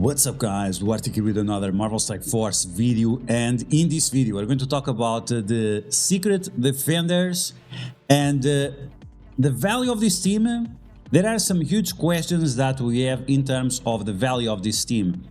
What's up guys, DuArktik with another Marvel Strike Force video, and in this video we're going to talk about the Secret Defenders and the value of this team. There are some huge questions that we have in terms of the value of this team.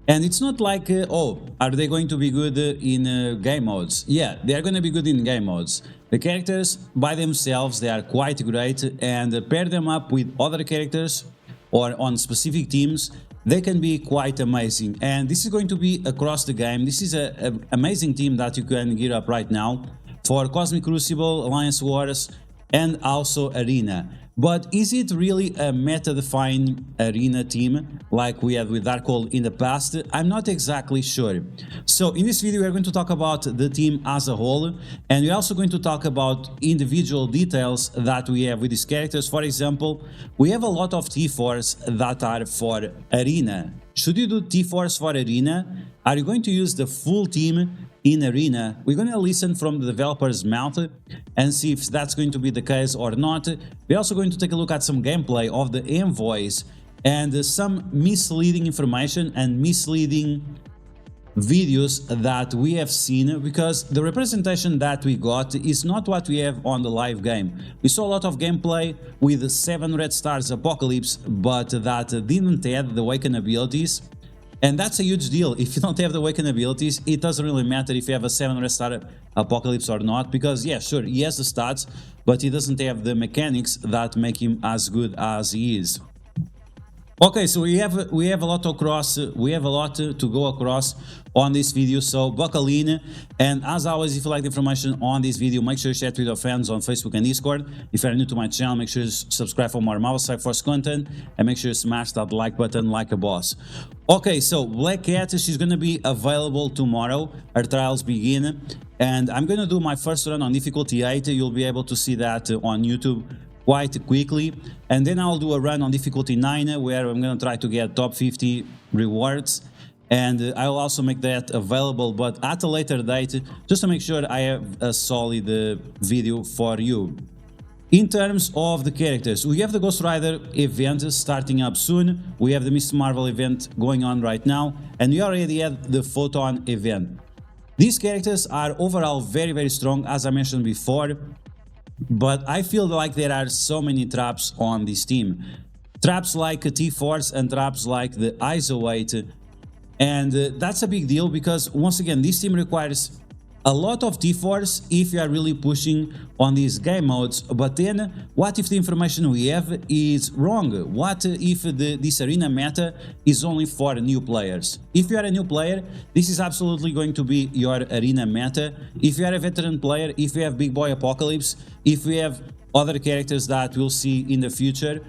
And it's not like, oh, are they going to be good in game modes? Yeah, they are going to be good in game modes. The characters by themselves, they are quite great, and pair them up with other characters or on specific teams, they can be quite amazing. And this is going to be across the game. This is an amazing team that you can gear up right now for Cosmic Crucible, Alliance Wars, and also Arena. But is it really a meta-defined arena team like we had with Darkhold in the past? I'm not exactly sure. So in this video we're going to talk about the team as a whole, and we're also going to talk about individual details that we have with these characters. For example, we have a lot of T4s that are for arena. Should you do T4s for arena? Are you going to use the full team in arena? We're going to listen from the developer's mouth and see if that's going to be the case or not. We're also going to take a look at some gameplay of the envoys and some misleading information and misleading videos that we have seen, because the representation that we got is not what we have on the live game. We saw a lot of gameplay with 7 red stars Apocalypse, but that didn't have the Awaken abilities. And that's a huge deal. If you don't have the Awaken abilities, it doesn't really matter if you have a 7 red star Apocalypse or not, because yeah, sure, he has the stats, but he doesn't have the mechanics that make him as good as he is. Okay, so we have a lot to go across on this video, so buckle in. And as always, if you like the information on this video, make sure you share it with your friends on Facebook and Discord. If you're new to my channel, make sure you subscribe for more Marvel Strike Force content, and make sure you smash that like button like a boss. Okay, so Black Cat, she's gonna be available tomorrow. Her trials begin, and I'm gonna do my first run on difficulty 8. You'll be able to see that on YouTube quite quickly, and then I'll do a run on difficulty 9 where I'm gonna try to get top 50 rewards, and I'll also make that available, but at a later date, just to make sure I have a solid video for you. In terms of the characters, we have the Ghost Rider event starting up soon, we have the Miss Marvel event going on right now, and we already had the Photon event. These characters are overall very strong, as I mentioned before, but I feel like there are so many traps on this team. Traps like T4s and traps like the ISO 8. And that's a big deal, because once again, this team requires a lot of T4s if you are really pushing on these game modes. But then, what if the information we have is wrong? What if this arena meta is only for new players? If you are a new player, this is absolutely going to be your arena meta. If you are a veteran player, if you have Big Boy Apocalypse, if we have other characters that we'll see in the future,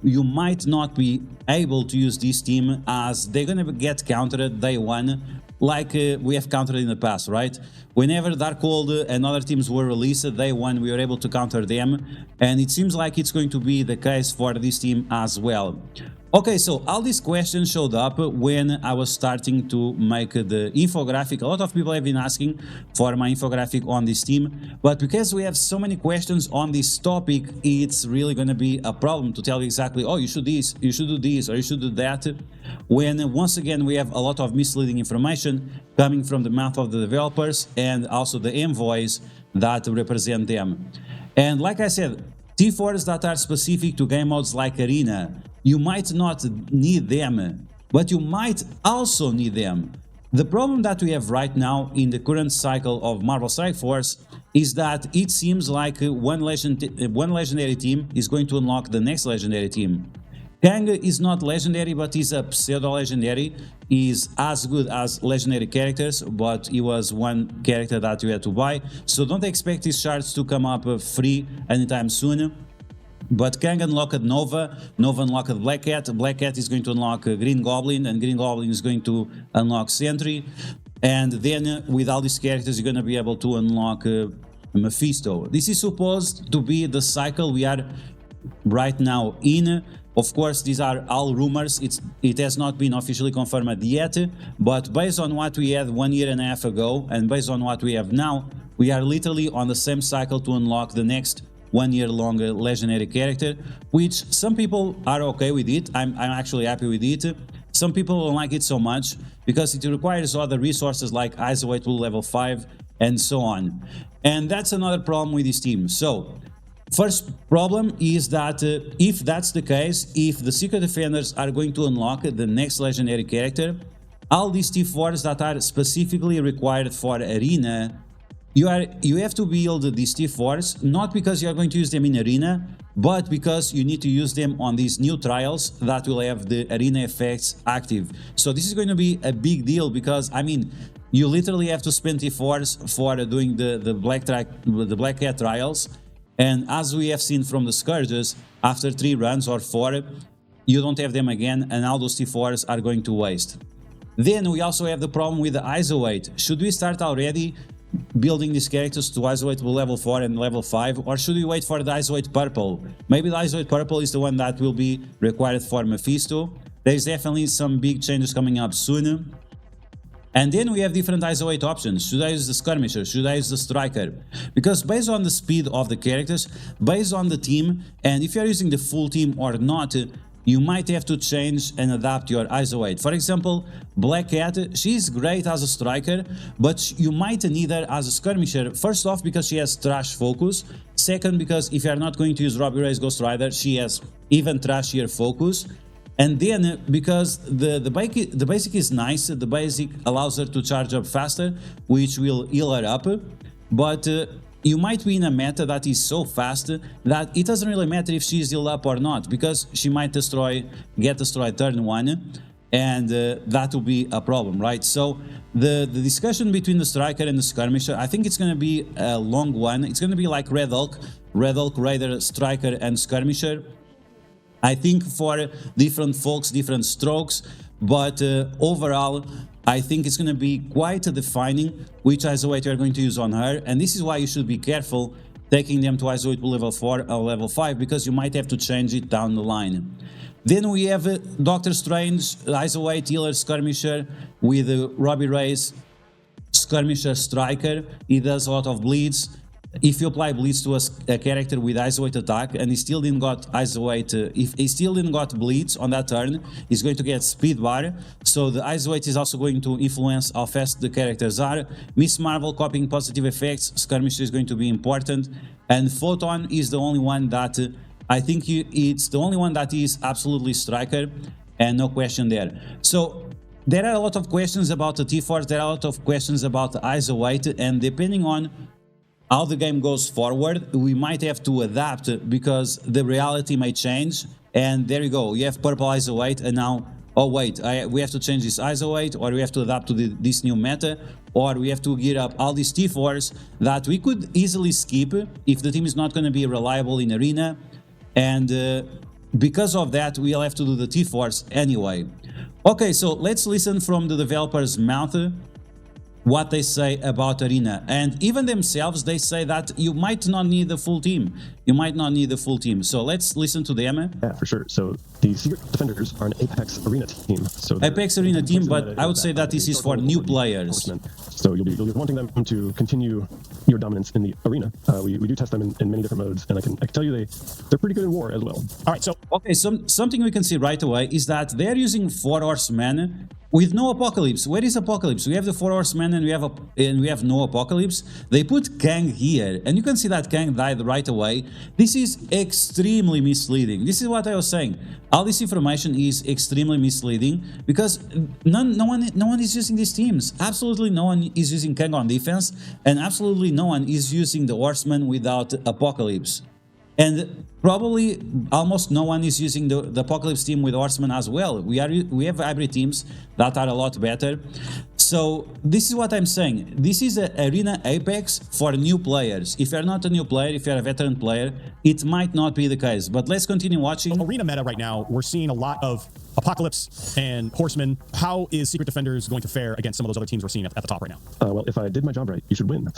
you might not be able to use this team, as they're gonna get countered day one, like we have countered in the past, right? Whenever Darkhold and other teams were released, day one we were able to counter them, and it seems like it's going to be the case for this team as well. Okay, so all these questions showed up when I was starting to make the infographic. A lot of people have been asking for my infographic on this team, but because we have so many questions on this topic, it's really going to be a problem to tell you exactly, oh, you should do this, or you should do that, when once again we have a lot of misleading information coming from the mouth of the developers and also the envoys that represent them. And like I said, T4s that are specific to game modes like Arena, you might not need them, but you might also need them. The problem that we have right now in the current cycle of Marvel Strike Force is that it seems like one legendary team is going to unlock the next legendary team. Kang is not legendary, but he's a pseudo-legendary. He's as good as legendary characters, but he was one character that you had to buy, so don't expect his shards to come up free anytime soon. But Kang unlocked Nova, Nova unlocked Black Cat, Black Cat is going to unlock Green Goblin, and Green Goblin is going to unlock Sentry, and then with all these characters you're going to be able to unlock Mephisto. This is supposed to be the cycle we are right now in. Of course, these are all rumors, it has not been officially confirmed yet, but based on what we had 1.5 years ago and based on what we have now, we are literally on the same cycle to unlock the next 1 year long legendary character, which some people are okay with it. I'm actually happy with it. some people don't like it so much because it requires other resources like Isolate Blue level 5 and so on. And that's another problem with this team. So first problem is that if that's the case, if the Secret Defenders are going to unlock the next legendary character, all these T4s that are specifically required for Arena, you have to build these T4s not because you are going to use them in Arena, but because you need to use them on these new trials that will have the Arena effects active. So this is going to be a big deal because, I mean, you literally have to spend T4s for doing the Black Cat trials. And as we have seen from the Scourges, after 3 runs or 4, you don't have them again, and all those T4s are going to waste. Then we also have the problem with the Isolate. Should we start already building these characters to Isolate level 4 and level 5, or should we wait for the Isolate Purple? Maybe the Isolate Purple is the one that will be required for Mephisto. There's definitely some big changes coming up soon. And then we have different Isolate options. Should I use the Skirmisher? Should I use the Striker? Because based on the speed of the characters, based on the team, and if you're using the full team or not, you might have to change and adapt your Isolate. For example, Black Cat, she's great as a Striker, but you might need her as a Skirmisher. First off, because she has trash focus. Second, because if you're not going to use Robbie Ray's Ghost Rider, she has even trashier focus. And then because the basic is nice, the basic allows her to charge up faster, which will heal her up, but you might be in a meta that is so fast that it doesn't really matter if she's healed up or not, because she might get destroyed turn 1, and that will be a problem, right? So the discussion between the Striker and the Skirmisher, I think it's going to be a long one. It's going to be like Red Hulk, Raider, Striker and Skirmisher. I think for different folks, different strokes, but overall, I think it's going to be quite defining which Isolate you're going to use on her, and this is why you should be careful taking them to Isolate level 4 or level 5, because you might have to change it down the line. Then we have Doctor Strange, Isolate Healer Skirmisher with Robbie Ray's Skirmisher Striker. He does a lot of bleeds. If you apply bleeds to a character with Isolate attack and he still didn't got Isolate, if he still didn't got bleeds on that turn, he's going to get speed bar. So the Isolate is also going to influence how fast the characters are. Miss Marvel copying positive effects, Skirmisher is going to be important, and Photon is the only one that I think it's the only one that is absolutely Striker, and no question there. So there are a lot of questions about the T4s, there are a lot of questions about the Isolate, and depending on how the game goes forward, we might have to adapt because the reality may change. And there you go, you have purple Isolate, and now, oh wait, we have to change this Isolate, or we have to adapt to this new meta, or we have to gear up all these T4s that we could easily skip if the team is not going to be reliable in Arena. And because of that, we'll have to do the T4s anyway. Okay, so let's listen from the developer's mouth what they say about Arena. And even themselves, they say that you might not need the full team. You might not need the full team. So let's listen to them. Yeah, for sure. So the Secret Defenders are an Apex Arena team. So Apex Arena team, but I would say that this is for new players. So you'll be wanting them to continue your dominance in the arena. We do test them in many different modes, and I can tell you they're pretty good in war as well. All right, so okay, something we can see right away is that they're using 4 horsemen with no Apocalypse. Where is Apocalypse? We have the 4 horsemen and we have no Apocalypse. They put Kang here, and you can see that Kang died right away. This is extremely misleading. This is what I was saying. All this information is extremely misleading because no one is using these teams. Absolutely no one is using Kang on defense, and absolutely no one is using the horseman without Apocalypse. And probably almost no one is using the Apocalypse team with Horseman as well. We have hybrid teams that are a lot better. So this is what I'm saying. This is an Arena Apex for new players. If you're not a new player, if you're a veteran player, it might not be the case. But let's continue watching. Arena meta right now, we're seeing a lot of Apocalypse and Horseman. How is Secret Defenders going to fare against some of those other teams we're seeing at the top right now? Well, if I did my job right, you should win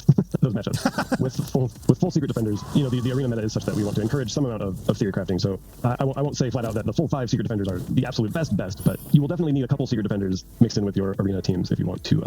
those matchups. with full Secret Defenders, you know, the arena meta is such that we want to encourage some amount of theory crafting. So I won't say flat out that the full 5 Secret Defenders are the absolute best, but you will definitely need a couple Secret Defenders mixed in with your arena teams if you want to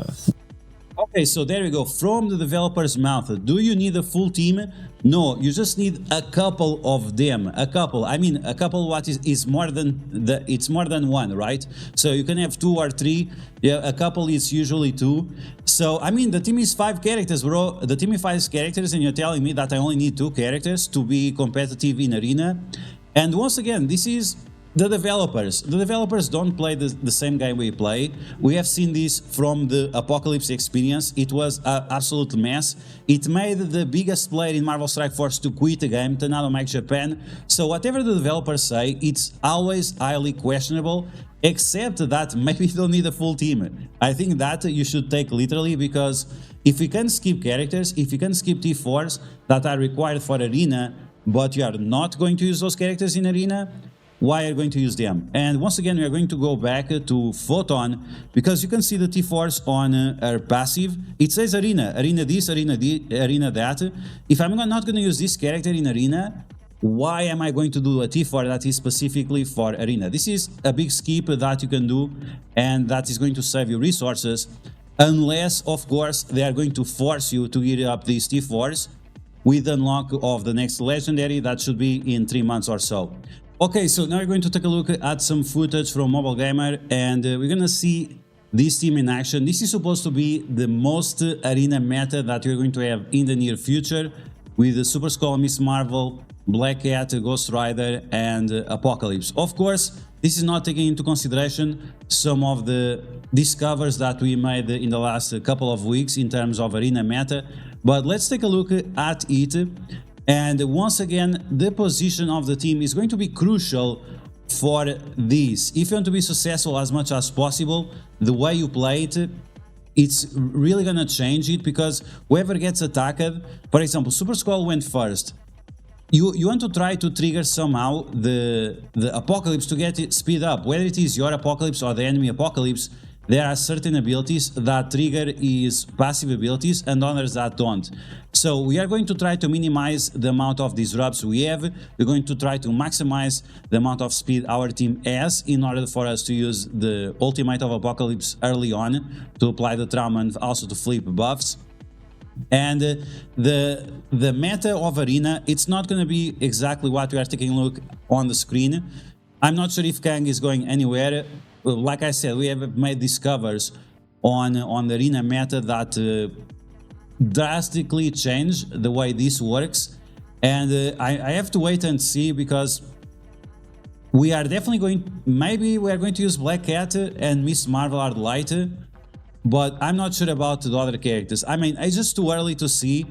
Okay, so there we go. From the developer's mouth, do you need a full team? No, you just need a couple of them. A couple. I mean, a couple. What is more than it's more than one, right? So you can have 2 or 3. Yeah, a couple is usually 2. So I mean, the team is 5 characters, bro. The team is 5 characters, and you're telling me that I only need 2 characters to be competitive in arena. And once again, this is the developers. The developers don't play the same game we play. We have seen this from the Apocalypse experience. It was an absolute mess. It made the biggest player in Marvel Strike Force to quit the game, Tornado Mike Japan. So whatever the developers say, it's always highly questionable, except that maybe you don't need a full team. I think that you should take literally, because if you can skip characters, if you can skip T4s that are required for arena, but you are not going to use those characters in arena, why are you going to use them? And once again, we are going to go back to Photon, because you can see the T4s on our passive. It says arena, arena this, arena that. If I'm not going to use this character in arena, why am I going to do a T4 that is specifically for arena? This is a big skip that you can do, and that is going to save you resources, unless, of course, they are going to force you to gear up these T4s with the unlock of the next legendary. That should be in 3 months or so. Okay, so now we're going to take a look at some footage from Mobile Gamer, and we're gonna see this team in action. This is supposed to be the most arena meta that we're going to have in the near future, with the Super Skull, Miss Marvel, Black Cat, Ghost Rider, and Apocalypse. Of course, this is not taking into consideration some of the discoveries that we made in the last couple of weeks in terms of arena meta, but let's take a look at it. And once again, the position of the team is going to be crucial for this. If you want to be successful as much as possible, the way you play it, it's really gonna change it, because whoever gets attacked, for example, Super Skull went first. You want to try to trigger somehow the Apocalypse to get it speed up. Whether it is your Apocalypse or the enemy Apocalypse, there are certain abilities that trigger his passive abilities and others that don't. So we are going to try to minimize the amount of disrupts we have. We're going to try to maximize the amount of speed our team has in order for us to use the ultimate of Apocalypse early on to apply the trauma and also to flip buffs. And the meta of arena, it's not going to be exactly what we are taking a look on the screen. I'm not sure if Kang is going anywhere. Like I said, we have made discoveries on the arena meta that drastically change the way this works, and I have to wait and see, because we are definitely maybe we are going to use Black Cat and Miss Marvel are light, but I'm not sure about the other characters. I mean, it's just too early to see.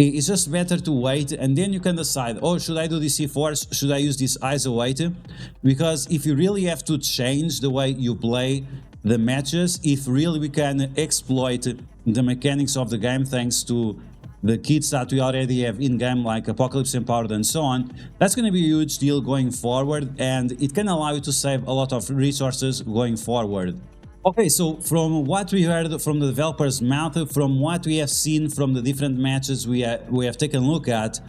It's just better to wait, and then you can decide, oh, should I do this C4? Should I use this ISO weight? Because if you really have to change the way you play the matches, if really we can exploit the mechanics of the game thanks to the kits that we already have in-game, like Apocalypse Empowered and so on, that's going to be a huge deal going forward, and it can allow you to save a lot of resources going forward. Okay, so from what we heard from the developer's mouth, from what we have seen from the different matches we have taken a look at,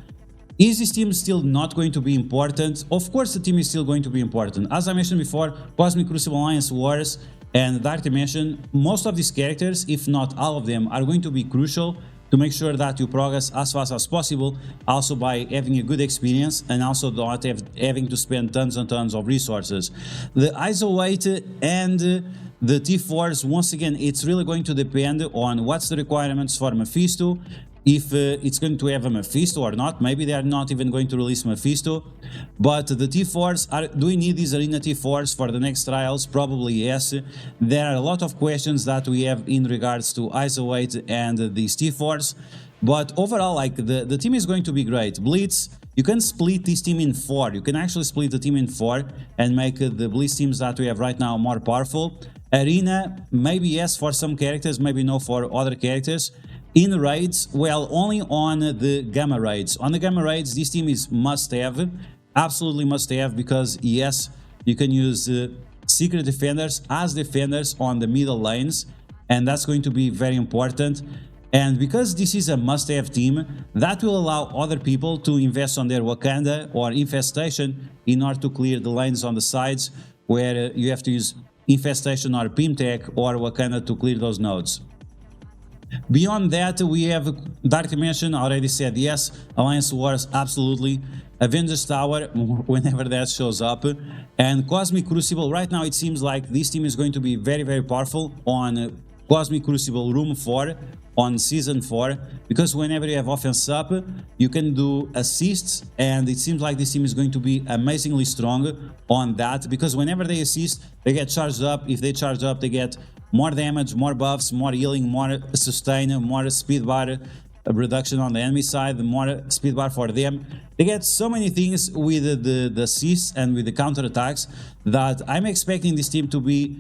is this team still not going to be important? Of course the team is still going to be important. As I mentioned before, Cosmic Crucible Alliance Wars and Dark Dimension, most of these characters, if not all of them, are going to be crucial to make sure that you progress as fast as possible, also by having a good experience and also not having to spend tons and tons of resources. The ISO weight and the T4s, once again, it's really going to depend on what's the requirements for Mephisto, if it's going to have a Mephisto or not. Maybe they are not even going to release Mephisto. But the T4s, do we need these arena T4s for the next trials? Probably yes. There are a lot of questions that we have in regards to ISO weight and these T4s. But overall, like, the team is going to be great. Blitz, you can split this team in 4. You can actually split the team in 4 and make the Blitz teams that we have right now more powerful. Arena, maybe yes for some characters, maybe no for other characters. In raids, well, only on the Gamma raids. On the Gamma raids, this team is must-have, absolutely must-have, because yes, you can use Secret Defenders as defenders on the middle lanes, and that's going to be very important. And because this is a must-have team, that will allow other people to invest on their Wakanda or Infestation in order to clear the lanes on the sides, where you have to use Infestation or Pimtech or Wakanda to clear those nodes. Beyond that, we have Dark Dimension, already said yes. Alliance Wars, absolutely. Avengers Tower, whenever that shows up. And Cosmic Crucible, right now it seems like this team is going to be very, very powerful on Cosmic Crucible Room 4 on Season 4, because whenever you have offense up, you can do assists, and it seems like this team is going to be amazingly strong on that, because whenever they assist, they get charged up. If they charge up, they get more damage, more buffs, more healing, more sustain, more speed bar reduction on the enemy side, more speed bar for them. They get so many things with the assists and with the counter attacks that I'm expecting this team to be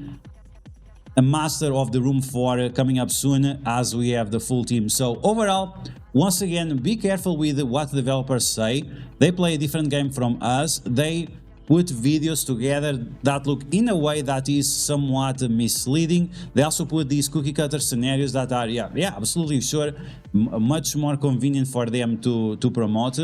a master of the Room 4 coming up soon as we have the full team. So overall, once again, be careful with what developers say. They play a different game from us. They put videos together that look in a way that is somewhat misleading. They also put these cookie cutter scenarios that are, yeah, absolutely sure, much more convenient for them to promote.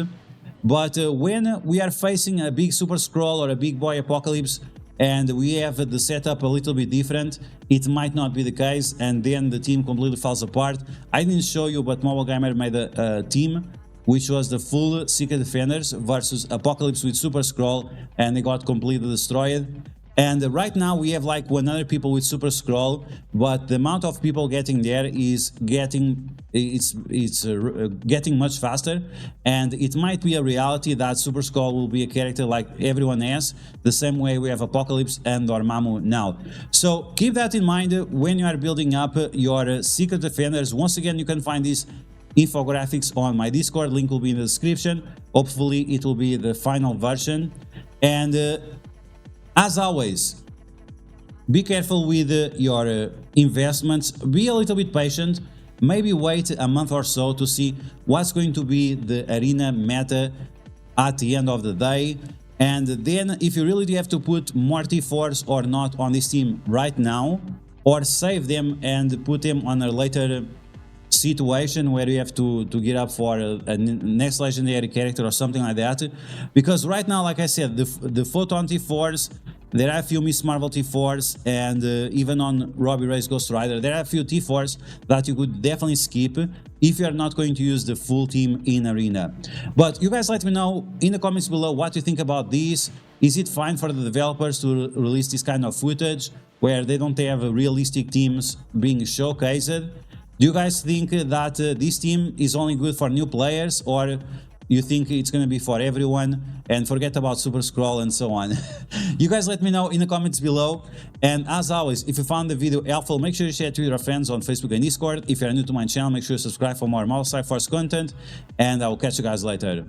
But when we are facing a big Super Scroll or a big boy apocalypse, and we have the setup a little bit different, it might not be the case, and then the team completely falls apart. I didn't show you, but Mobile Gamer made a team which was the full Secret Defenders versus Apocalypse with Super Scroll, and they got completely destroyed. And right now we have like 100 people with Super Scroll, but the amount of people getting there is getting much faster, and it might be a reality that Super Scroll will be a character like everyone has, the same way we have Apocalypse and Dormammu now. So keep that in mind when you are building up your Secret Defenders. Once again, you can find these infographics on my Discord, link will be in the description. Hopefully it will be the final version. And as always, be careful with your investments, be a little bit patient, maybe wait a month or so to see what's going to be the arena meta at the end of the day. And then if you really do have to put more T4s or not on this team right now, or save them and put them on a later situation where you have to get up for a next legendary character or something like that, because right now, like I said, the Photon T4s, there are a few Miss Marvel T4s, and even on Robbie Reyes Ghost Rider, there are a few T4s that you could definitely skip if you are not going to use the full team in Arena. But you guys let me know in the comments below what you think about this. Is it fine for the developers to release this kind of footage where they don't have realistic teams being showcased? Do you guys think that this team is only good for new players, or you think it's going to be for everyone, and forget about Super Scroll and so on? You guys let me know in the comments below. And as always, if you found the video helpful, make sure you share it with your friends on Facebook and Discord. If you're new to my channel, make sure you subscribe for more Marvel Strike Force content, and I will catch you guys later.